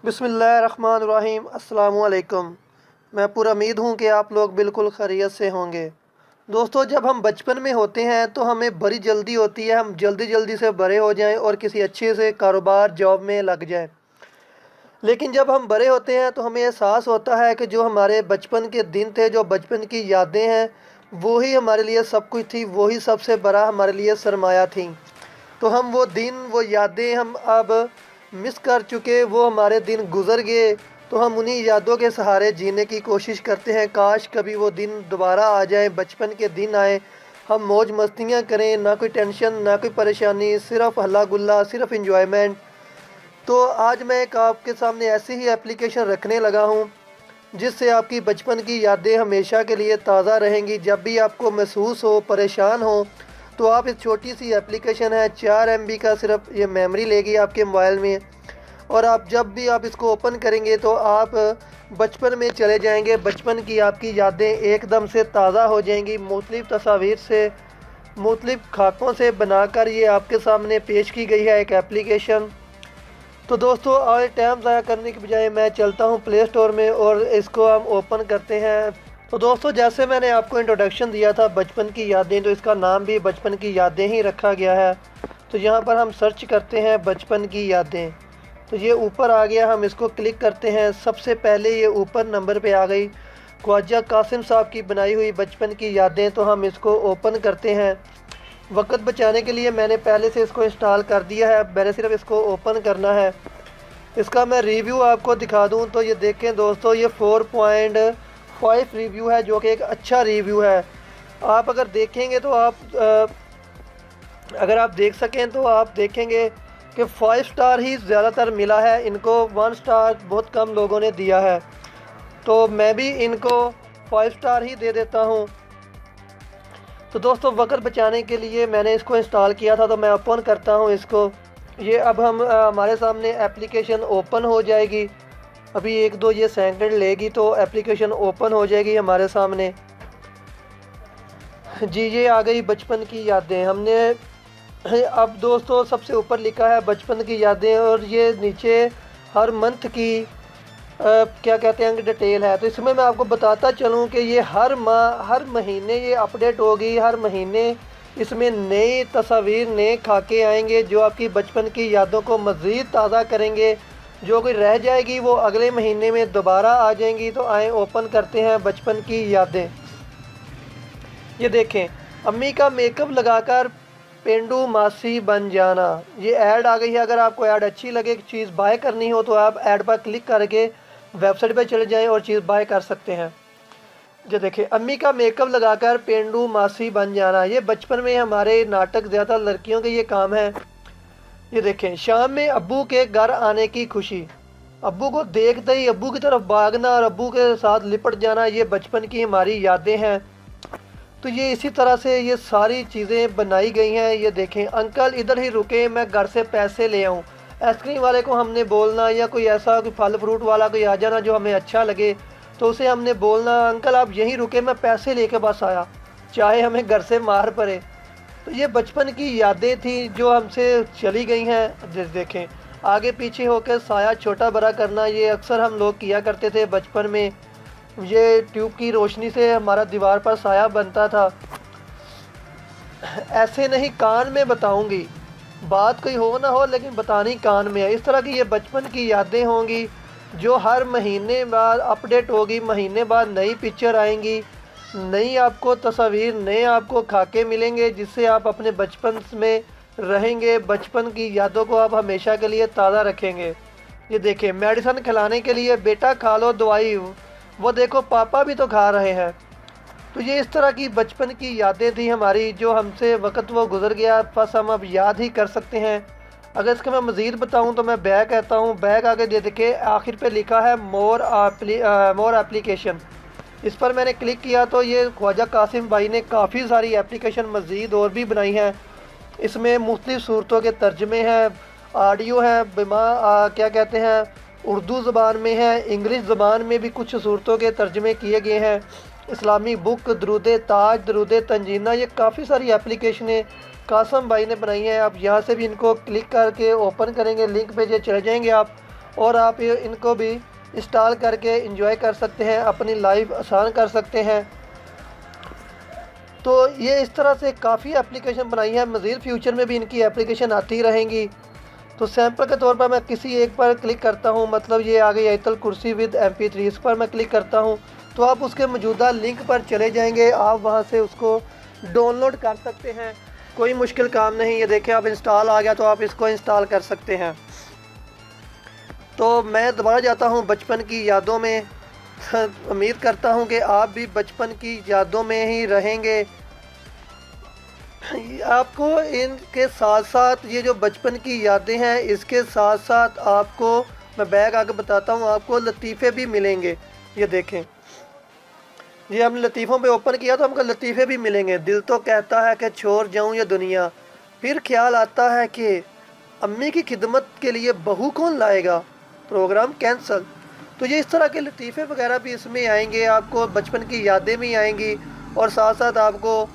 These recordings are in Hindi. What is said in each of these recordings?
बिस्मिल्लाहिर्रहमानिर्रहीम अस्सलामु अलैकुम। मैं पूरा उम्मीद हूँ कि आप लोग बिल्कुल खैरियत से होंगे। दोस्तों, जब हम बचपन में होते हैं तो हमें बड़ी जल्दी होती है, हम जल्दी जल्दी से बड़े हो जाएं और किसी अच्छे से कारोबार जॉब में लग जाएं। लेकिन जब हम बड़े होते हैं तो हमें एहसास होता है कि जो हमारे बचपन के दिन थे, जो बचपन की यादें हैं, वो ही हमारे लिए सब कुछ थी, वो ही सबसे बड़ा हमारे लिए सरमाया थी। तो हम वो दिन, वो यादें हम अब मिस कर चुके, वो हमारे दिन गुज़र गए। तो हम उन्हीं यादों के सहारे जीने की कोशिश करते हैं। काश कभी वो दिन दोबारा आ जाए, बचपन के दिन आए, हम मौज मस्तियाँ करें, ना कोई टेंशन ना कोई परेशानी, सिर्फ़ हल्ला गुल्ला, सिर्फ़ इंजॉयमेंट। तो आज मैं एक आपके सामने ऐसी ही एप्लीकेशन रखने लगा हूँ जिससे आपकी बचपन की यादें हमेशा के लिए ताज़ा रहेंगी। जब भी आपको महसूस हो, परेशान हो, तो आप इस छोटी सी एप्लीकेशन है, 4 MB का सिर्फ ये मेमोरी लेगी आपके मोबाइल में। और आप जब भी आप इसको ओपन करेंगे तो आप बचपन में चले जाएंगे। बचपन की आपकी यादें एकदम से ताज़ा हो जाएंगी। मुख्तलिफ़ तस्वीर से, मुख्तलिफ़ खाकों से बनाकर ये आपके सामने पेश की गई है एक एप्लीकेशन। तो दोस्तों, और टाइम ज़ाया करने की बजाय मैं चलता हूँ प्ले स्टोर में और इसको हम ओपन करते हैं। तो दोस्तों, जैसे मैंने आपको इंट्रोडक्शन दिया था बचपन की यादें, तो इसका नाम भी बचपन की यादें ही रखा गया है। तो यहाँ पर हम सर्च करते हैं बचपन की यादें, तो ये ऊपर आ गया। हम इसको क्लिक करते हैं। सबसे पहले ये ऊपर नंबर पे आ गई ख्वाजा कासिम साहब की बनाई हुई बचपन की यादें। तो हम इसको ओपन करते हैं। वक्त बचाने के लिए मैंने पहले से इसको इंस्टॉल कर दिया है, मैंने सिर्फ इसको ओपन करना है। इसका मैं रिव्यू आपको दिखा दूं तो ये देखें दोस्तों, ये 4.5 रिव्यू है, जो कि एक अच्छा रिव्यू है। आप अगर देखेंगे तो अगर आप देख सकें तो आप देखेंगे कि 5 स्टार ही ज़्यादातर मिला है इनको, 1 स्टार बहुत कम लोगों ने दिया है। तो मैं भी इनको 5 स्टार ही दे देता हूँ। तो दोस्तों, वक्त बचाने के लिए मैंने इसको इंस्टॉल किया था, तो मैं ओपन करता हूँ इसको। ये अब हम हमारे सामने एप्लीकेशन ओपन हो जाएगी। अभी 1-2 ये सेकंड लेगी तो एप्लीकेशन ओपन हो जाएगी हमारे सामने। जी, ये आ गई बचपन की यादें। हमने अब दोस्तों सबसे ऊपर लिखा है बचपन की यादें, और ये नीचे हर मंथ की क्या कहते हैं डिटेल है। तो इसमें मैं आपको बताता चलूँ कि ये हर माह, हर महीने ये अपडेट होगी। हर महीने इसमें नई तस्वीर, नए खाके आएंगे जो आपकी बचपन की यादों को मज़ीद ताज़ा करेंगे। जो कोई रह जाएगी वो अगले महीने में दोबारा आ जाएंगी। तो आए ओपन करते हैं बचपन की यादें। ये देखें, अम्मी का मेकअप लगाकर पेंडू मासी बन जाना, ये ऐड आ गई है। अगर आपको ऐड अच्छी लगे, चीज़ बाय करनी हो, तो आप ऐड पर क्लिक करके वेबसाइट पर चले जाएं और चीज़ बाय कर सकते हैं। जो देखिए, अम्मी का मेकअप लगाकर पेंडू मासी बन जाना, ये बचपन में हमारे नाटक ज़्यादा लड़कियों के ये काम है। ये देखें, शाम में अब्बू के घर आने की खुशी, अब्बू को देखते ही अब्बू की तरफ भागना और अब्बू के साथ लिपट जाना, ये बचपन की हमारी यादें हैं। तो ये इसी तरह से ये सारी चीज़ें बनाई गई हैं। ये देखें, अंकल इधर ही रुके, मैं घर से पैसे ले आऊँ। आइसक्रीम वाले को हमने बोलना, या कोई ऐसा कोई फल फ्रूट वाला कोई आ जाना जो हमें अच्छा लगे, तो उसे हमने बोलना, अंकल आप यहीं रुके, मैं पैसे लेके बस आया, चाहे हमें घर से मार पड़े। तो ये बचपन की यादें थी जो हमसे चली गई हैं। जैसे देखें, आगे पीछे होकर साया छोटा बड़ा करना, ये अक्सर हम लोग किया करते थे बचपन में। ये ट्यूब की रोशनी से हमारा दीवार पर साया बनता था। ऐसे नहीं, कान में बताऊंगी, बात कोई हो ना हो लेकिन बतानी कान में है। इस तरह की ये बचपन की यादें होंगी जो हर महीने बाद अपडेट होगी। महीने बाद नई पिक्चर आएंगी, नई आपको तस्वीर, नए आपको खाके मिलेंगे, जिससे आप अपने बचपन में रहेंगे। बचपन की यादों को आप हमेशा के लिए ताज़ा रखेंगे। ये देखें, मेडिसिन खिलाने के लिए, बेटा खा लो दवाई, वो देखो पापा भी तो खा रहे हैं। तो ये इस तरह की बचपन की यादें थी हमारी, जो हमसे वक्त वो गुज़र गया, बस हम अब याद ही कर सकते हैं। अगर इसका मैं मज़ीद बताऊं तो मैं बैक कहता हूं। बैक आगे दे देखे आखिर पे लिखा है मोर एप्लीकेशन। इस पर मैंने क्लिक किया तो ये ख्वाजा कासिम भाई ने काफ़ी सारी एप्लीकेशन मज़ीद और भी बनाई हैं। इसमें मुख्तलिफ़ सूरतों के तर्जमे हैं, ऑडियो है, क्या कहते हैं, उर्दू ज़बान में है, इंग्लिश ज़बान में भी कुछ सूरतों के तर्जमे किए गए हैं। इस्लामी बुक, दरूद ताज, दरूद तंजीना, ये काफ़ी सारी एप्लीकेशनें कासम भाई ने बनाई हैं। आप यहाँ से भी इनको क्लिक करके ओपन करेंगे, लिंक पे जो चले जाएंगे आप, और आप इनको भी इंस्टॉल करके एंजॉय कर सकते हैं, अपनी लाइफ आसान कर सकते हैं। तो ये इस तरह से काफ़ी एप्लीकेशन बनाई है, मज़ीद फ्यूचर में भी इनकी एप्लीकेशन आती रहेंगी। तो सैम्पल के तौर पर मैं किसी एक पर क्लिक करता हूँ, मतलब ये आ गई आयतल कुर्सी विद MP3, इस पर मैं क्लिक करता हूँ तो आप उसके मौजूदा लिंक पर चले जाएंगे, आप वहाँ से उसको डाउनलोड कर सकते हैं। कोई मुश्किल काम नहीं, ये देखें अब इंस्टॉल आ गया तो आप इसको इंस्टॉल कर सकते हैं। तो मैं दोबारा जाता हूँ बचपन की यादों में। उम्मीद करता हूँ कि आप भी बचपन की यादों में ही रहेंगे। आपको इनके साथ साथ ये जो बचपन की यादें हैं, इसके साथ साथ आपको मैं बैग आगे बताता हूँ, आपको लतीफ़े भी मिलेंगे। ये देखें, ये हमने लतीफ़ों पे ओपन किया तो हमको लतीफ़े भी मिलेंगे। दिल तो कहता है कि छोड़ जाऊँ ये दुनिया, फिर ख्याल आता है कि अम्मी की खिदमत के लिए बहू कौन लाएगा, प्रोग्राम कैंसल। तो ये इस तरह के लतीफ़े वगैरह भी इसमें आएंगे, आपको बचपन की यादें भी आएंगी और साथ साथ आपको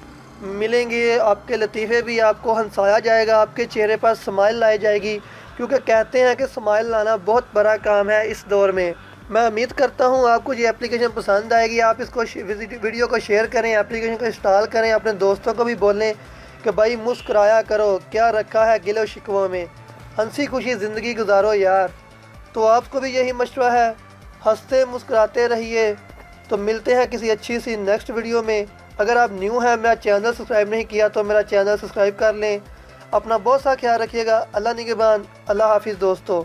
मिलेंगे। आपके लतीफ़े भी आपको हंसाया जाएगा, आपके चेहरे पर स्माइल लाई जाएगी, क्योंकि कहते हैं कि स्माइल लाना बहुत बड़ा काम है इस दौर में। मैं उम्मीद करता हूँ आपको ये एप्लीकेशन पसंद आएगी। आप इसको वीडियो को शेयर करें, एप्लीकेशन को इंस्टॉल करें, अपने दोस्तों को भी बोलें कि भाई मुस्कुराया करो, क्या रखा है गिलो शिकवों में, हंसी खुशी ज़िंदगी गुजारो यार। तो आपको भी यही मशवरा है, हंसते मुस्कुराते रहिए। तो मिलते हैं किसी अच्छी सी नेक्स्ट वीडियो में। अगर आप न्यू हैं, मेरा चैनल सब्सक्राइब नहीं किया तो मेरा चैनल सब्सक्राइब कर लें। अपना बहुत सा ख्याल रखिएगा। अल्लाह निगहबान, अल्लाह हाफिज़ दोस्तों।